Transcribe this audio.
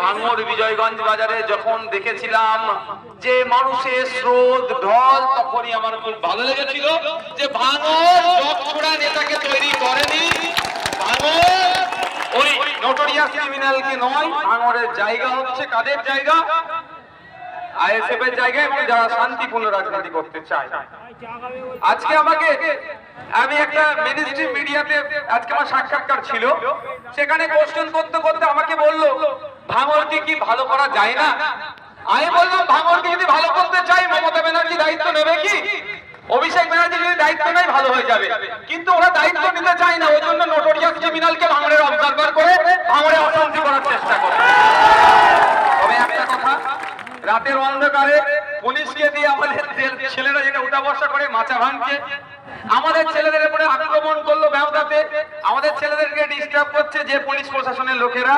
ভাঙড় বিজয়গঞ্জ বাজারে যখন দেখেছিলাম যে মানুষের স্রোত ঢল, তখনই আমার খুব ভালো লেগেছিল যে ভাঙড় জগছড়া নেতাকে তৈরি করেনি, ভাঙড় ওই নোটোরিয়াস ক্রিমিনালকে নয়। ভাঙড়ের জায়গা হচ্ছে কাদের জায়গা? আইএসএফ এর জায়গা, এবং যারা শান্তিপূর্ণ রাজনীতি করতে চায়। আজকে আমি একটা মিনিস্ট্রি মিডিয়াতে আজকে আমার সাক্ষাৎকার ছিল, সেখানে কোশ্চেন করতে করতে আমাকে বললো ভাঙড়কে কি ভালো করা যায় না? আমি বললাম ভাঙড়কে যদি ভালো করতে চাই মমতা ব্যানার্জি দায়িত্ব নেবে কি? অভিষেক ব্যানার্জি যদি দায়িত্ব নেয় ভালো হয়ে যাবে, কিন্তু ওরা দায়িত্ব নিতে চায় না। ওই জন্য নোটোরিয়াস ক্রিমিনালকে ভাঙড়ের অবজারভার করে ভাঙড়ে অশান্তি করার চেষ্টা করে। তবে একটা কথা, রাতের অন্ধকারে পুলিশকে দিয়ে আমাদের ছেলেরা যেটা উঠা বসা করে মাচা ভাঙছে, আমাদের ছেলেদের উপরে আক্রমণ করলো ব্যবধাতে, আমাদের ছেলেদেরকে ডিস্টার্ব করছে যে পুলিশ প্রশাসনের লোকেরা।